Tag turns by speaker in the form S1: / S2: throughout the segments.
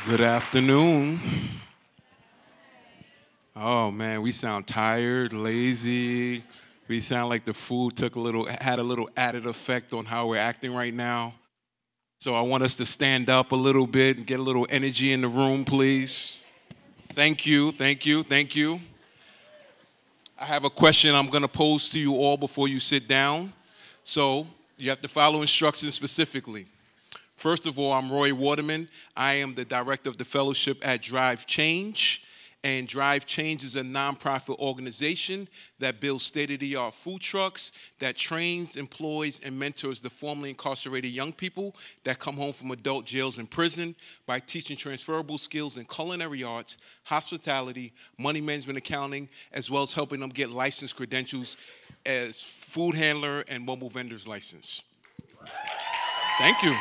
S1: Good afternoon. Oh man, we sound tired, lazy. We sound like the food had a little added effect on how we're acting right now. So I want us to stand up a little bit and get a little energy in the room, please. Thank you, thank you, thank you. I have a question I'm going to pose to you all before you sit down. So you have to follow instructions specifically. First of all, I'm Roy Waterman. I am the director of the fellowship at Drive Change. And Drive Change is a nonprofit organization that builds state-of-the-art food trucks, that trains, employs, and mentors the formerly incarcerated young people that come home from adult jails and prison by teaching transferable skills in culinary arts, hospitality, money management, accounting, as well as helping them get license credentials as food handler and mobile vendor's license. Thank you.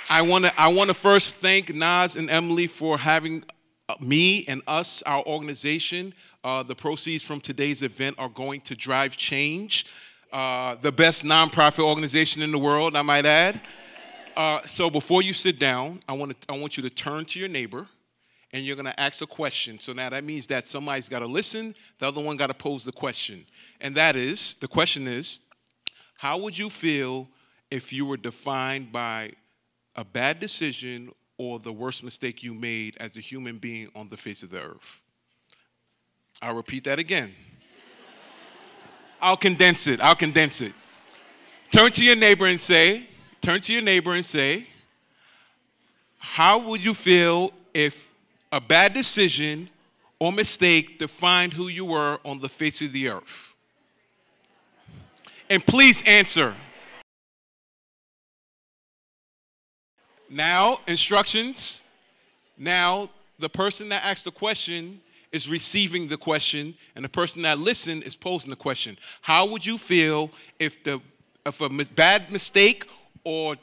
S1: I want to first thank Naz and Emily for having me and us, our organization. The proceeds from today's event are going to Drive Change, the best nonprofit organization in the world, I might add. So before you sit down, I want you to turn to your neighbor, and you're going to ask a question. So now that means that somebody's got to listen, the other one got to pose the question. And the question is, how would you feel if you were defined by a bad decision or the worst mistake you made as a human being on the face of the earth? I'll repeat that again. I'll condense it. Turn to your neighbor and say, how would you feel if a bad decision or mistake defined who you were on the face of the earth? And please answer. Now, instructions. Now, the person that asked the question is receiving the question, and the person that listened is posing the question. How would you feel if a bad mistake or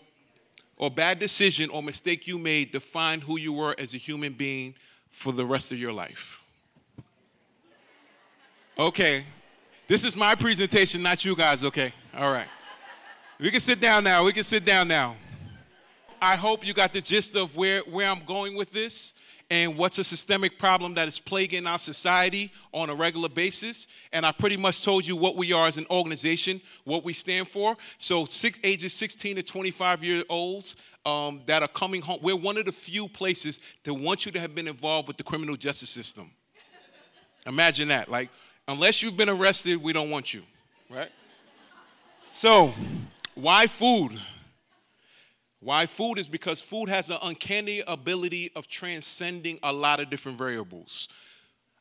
S1: bad decision or mistake you made defined who you were as a human being for the rest of your life? Okay. This is my presentation, not you guys, okay? All right. We can sit down now. I hope you got the gist of where I'm going with this and what's a systemic problem that is plaguing our society on a regular basis. And I pretty much told you what we are as an organization, what we stand for. So ages 16 to 25-year-olds that are coming home, we're one of the few places that want you to have been involved with the criminal justice system. Imagine that. Like, unless you've been arrested, we don't want you, right? So, why food? Why food is because food has an uncanny ability of transcending a lot of different variables.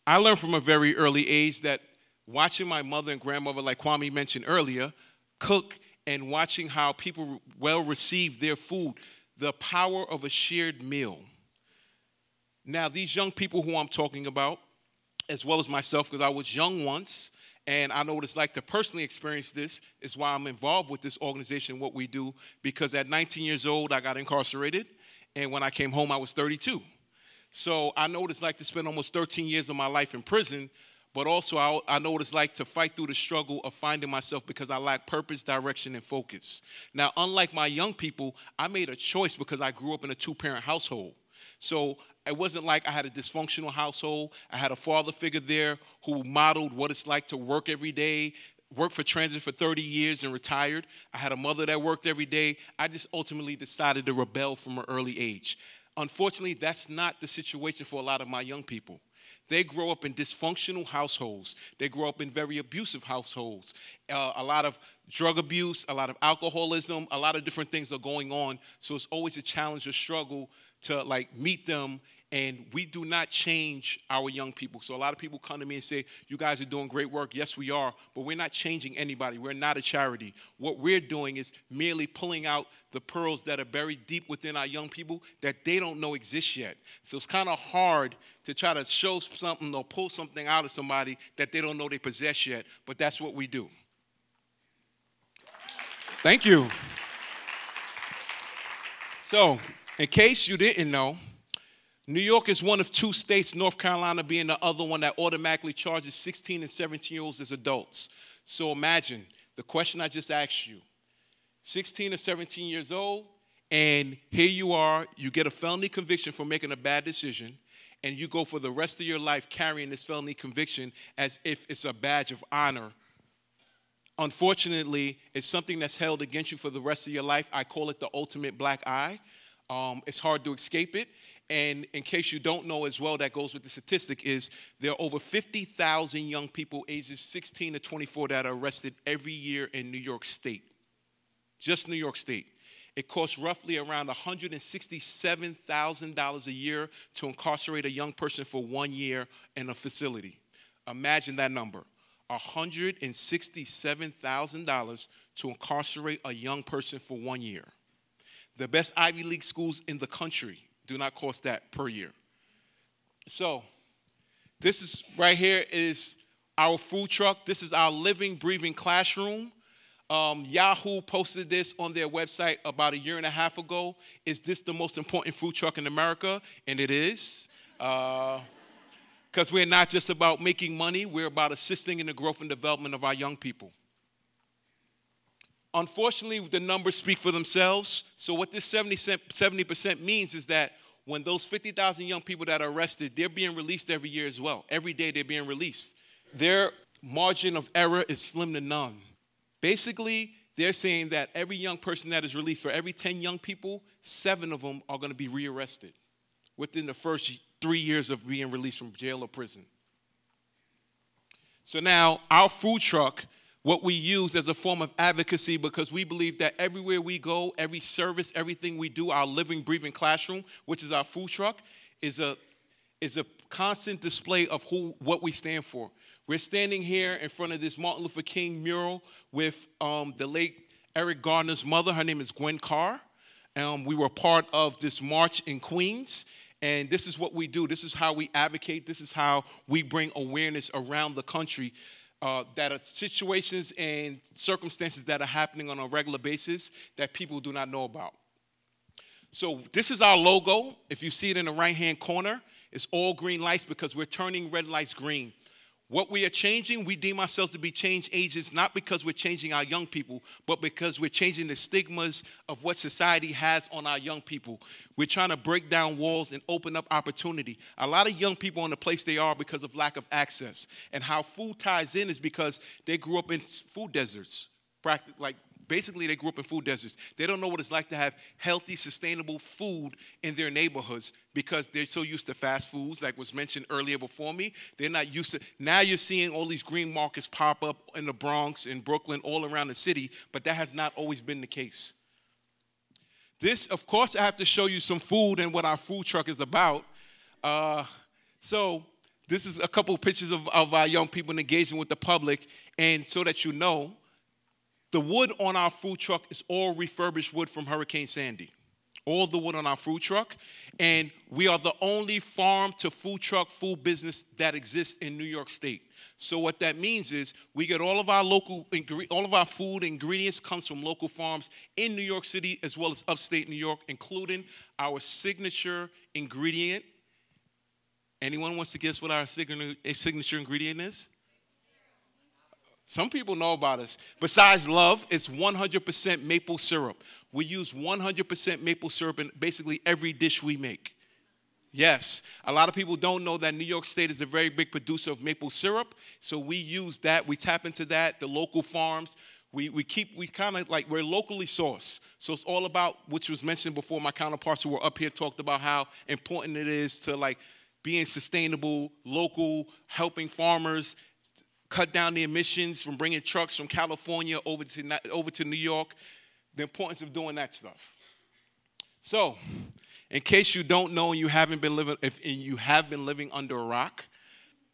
S1: I learned from a very early age that watching my mother and grandmother, like Kwame mentioned earlier, cook and watching how people well receive their food, the power of a shared meal. Now, these young people who I'm talking about, as well as myself, because I was young once, and I know what it's like to personally experience this, is why I'm involved with this organization, what we do, because at 19 years old, I got incarcerated, and when I came home, I was 32. So I know what it's like to spend almost 13 years of my life in prison, but also I know what it's like to fight through the struggle of finding myself because I lack purpose, direction, and focus. Now, unlike my young people, I made a choice because I grew up in a two-parent household. So it wasn't like I had a dysfunctional household. I had a father figure there who modeled what it's like to work every day, worked for transit for 30 years and retired. I had a mother that worked every day. I just ultimately decided to rebel from an early age. Unfortunately, that's not the situation for a lot of my young people. They grow up in dysfunctional households. They grow up in very abusive households. A lot of drug abuse, a lot of alcoholism, a lot of different things are going on. So it's always a challenge or struggle to meet them, and we do not change our young people. So a lot of people come to me and say, you guys are doing great work. Yes, we are, but we're not changing anybody. We're not a charity. What we're doing is merely pulling out the pearls that are buried deep within our young people that they don't know exist yet. So it's kind of hard to try to show something or pull something out of somebody that they don't know they possess yet, but that's what we do. Thank you. So, in case you didn't know, New York is one of two states, North Carolina being the other one, that automatically charges 16 and 17-year-olds as adults. So imagine the question I just asked you. 16 or 17 years old, And here you are, you get a felony conviction for making a bad decision, and you go for the rest of your life carrying this felony conviction as if it's a badge of honor. Unfortunately, it's something that's held against you for the rest of your life. I call it the ultimate black eye. It's hard to escape it. And in case you don't know as well, that goes with the statistic, is there are over 50,000 young people ages 16 to 24 that are arrested every year in New York State. Just New York State. It costs roughly around $167,000 a year to incarcerate a young person for 1 year in a facility. Imagine that number. $167,000 to incarcerate a young person for 1 year. The best Ivy League schools in the country do not cost that per year. So this is right here is our food truck. This is our living, breathing classroom. Yahoo posted this on their website about a year and a half ago. Is this the most important food truck in America? And it is. Because we're not just about making money, we're about assisting in the growth and development of our young people. Unfortunately, the numbers speak for themselves. So what this 70% means is that when those 50,000 young people that are arrested, they're being released every year as well. Every day they're being released. Their margin of error is slim to none. Basically, they're saying that every young person that is released, for every 10 young people, 7 of them are going to be rearrested within the first 3 years of being released from jail or prison. So now, our food truck, what we use as a form of advocacy, because we believe that everywhere we go, every service, everything we do, our living, breathing classroom, which is our food truck, is a constant display of what we stand for. We're standing here in front of this Martin Luther King mural with the late Eric Garner's mother. Her name is Gwen Carr. We were part of this march in Queens. And this is what we do. This is how we advocate. This is how we bring awareness around the country that are situations and circumstances that are happening on a regular basis that people do not know about. So this is our logo. If you see it in the right-hand corner, it's all green lights because we're turning red lights green. What we are changing, we deem ourselves to be change agents, not because we're changing our young people, but because we're changing the stigmas of what society has on our young people. We're trying to break down walls and open up opportunity. A lot of young people in the place they are because of lack of access. And how food ties in is because they grew up in food deserts. Basically, they grew up in food deserts. They don't know what it's like to have healthy, sustainable food in their neighborhoods because they're so used to fast foods, like was mentioned earlier before me. They're not used to. Now you're seeing all these green markets pop up in the Bronx, in Brooklyn, all around the city, but that has not always been the case. This, of course, I have to show you some food and what our food truck is about. So this is a couple of pictures of our young people engaging with the public, and so that you know, the wood on our food truck is all refurbished wood from Hurricane Sandy. All the wood on our food truck. And we are the only farm to food truck food business that exists in New York State. So what that means is we get all of our food ingredients comes from local farms in New York City as well as upstate New York, including our signature ingredient. Anyone wants to guess what our signature ingredient is? Some people know about us. Besides love, it's 100% maple syrup. We use 100% maple syrup in basically every dish we make. Yes, a lot of people don't know that New York State is a very big producer of maple syrup. So we use that. We tap into that, the local farms. We kind of like, we're locally sourced. So it's all about, which was mentioned before, my counterparts who were up here talked about how important it is to like being sustainable, local, helping farmers, cut down the emissions from bringing trucks from California over to New York, the importance of doing that stuff. So, in case you don't know and you have been living under a rock,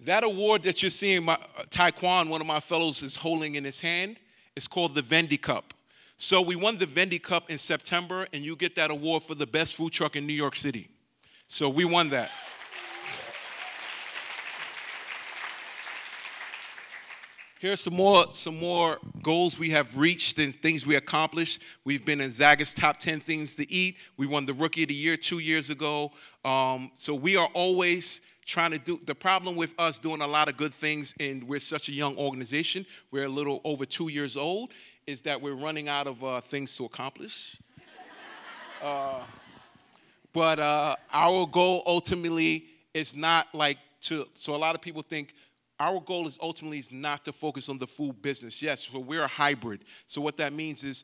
S1: that award that you're seeing, Taekwon, one of my fellows, is holding in his hand, is called the Vendy Cup. So we won the Vendy Cup in September, and you get that award for the best food truck in New York City. So we won that. Here's some more goals we have reached and things we accomplished. We've been in Zaga's top 10 things to eat. We won the Rookie of the Year 2 years ago. So we are always trying to do, the problem with us doing a lot of good things, and we're such a young organization, we're a little over 2 years old, is that we're running out of things to accomplish. But our goal ultimately is not like to, so a lot of people think our goal is ultimately is not to focus on the food business. Yes, so we're a hybrid. So what that means is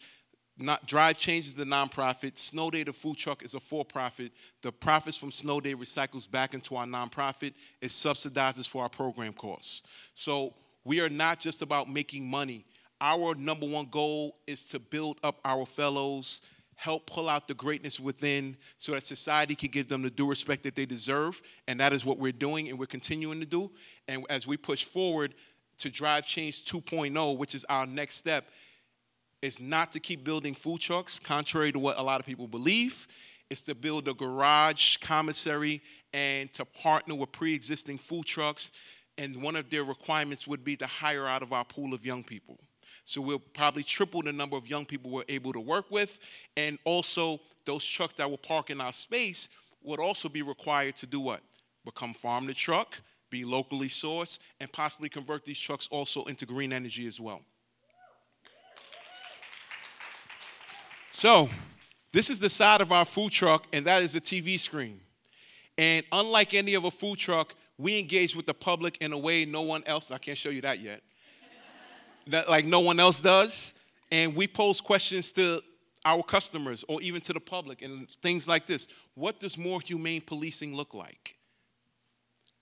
S1: not Drive Change is the nonprofit. Snow Day, the food truck, is a for-profit. The profits from Snow Day recycles back into our nonprofit. It subsidizes for our program costs. So we are not just about making money. Our number one goal is to build up our fellows, help pull out the greatness within so that society can give them the due respect that they deserve. And that is what we're doing and we're continuing to do. And as we push forward to Drive Change 2.0, which is our next step, is not to keep building food trucks, contrary to what a lot of people believe. It's to build a garage commissary and to partner with pre-existing food trucks. And one of their requirements would be to hire out of our pool of young people. So we'll probably triple the number of young people we're able to work with. And also, those trucks that will park in our space would also be required to do what? Become farm to truck, be locally sourced, and possibly convert these trucks also into green energy as well. So this is the side of our food truck, and that is a TV screen. And unlike any other food truck, we engage with the public in a way no one else, I can't show you that yet, that like no one else does. And we pose questions to our customers or even to the public and things like this. What does more humane policing look like?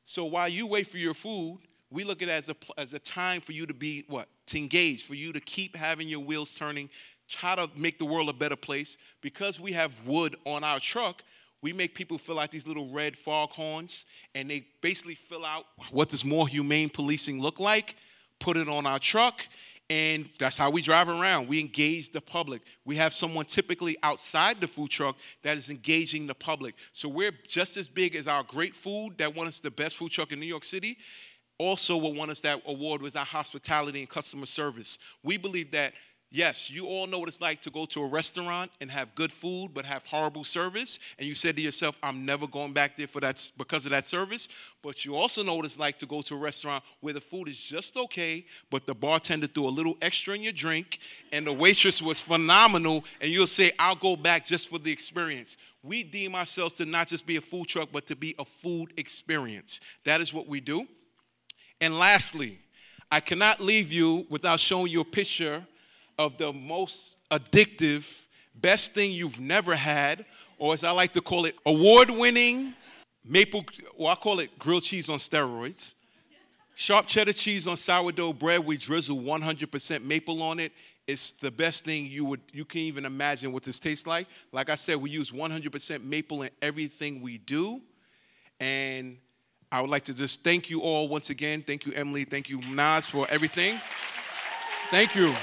S1: So while you wait for your food, we look at it as a time for you to be what? To engage, for you to keep having your wheels turning, try to make the world a better place. Because we have wood on our truck, we make people fill out these little red foghorns, and they basically fill out what does more humane policing look like, put it on our truck, and that's how we drive around. We engage the public. We have someone typically outside the food truck that is engaging the public. So we're just as big as our great food that won us the best food truck in New York City. Also what won us that award was our hospitality and customer service. We believe that, yes, you all know what it's like to go to a restaurant and have good food but have horrible service, and you said to yourself, I'm never going back there for that because of that service. But you also know what it's like to go to a restaurant where the food is just okay, but the bartender threw a little extra in your drink, and the waitress was phenomenal, and you'll say, I'll go back just for the experience. We deem ourselves to not just be a food truck, but to be a food experience. That is what we do. And lastly, I cannot leave you without showing you a picture of the most addictive, best thing you've never had, or as I like to call it, award-winning maple, or I call it grilled cheese on steroids. Sharp cheddar cheese on sourdough bread. We drizzle 100% maple on it. It's the best thing you can even imagine what this tastes like. Like I said, we use 100% maple in everything we do. And I would like to just thank you all once again. Thank you, Emily. Thank you, Naz, for everything. Thank you.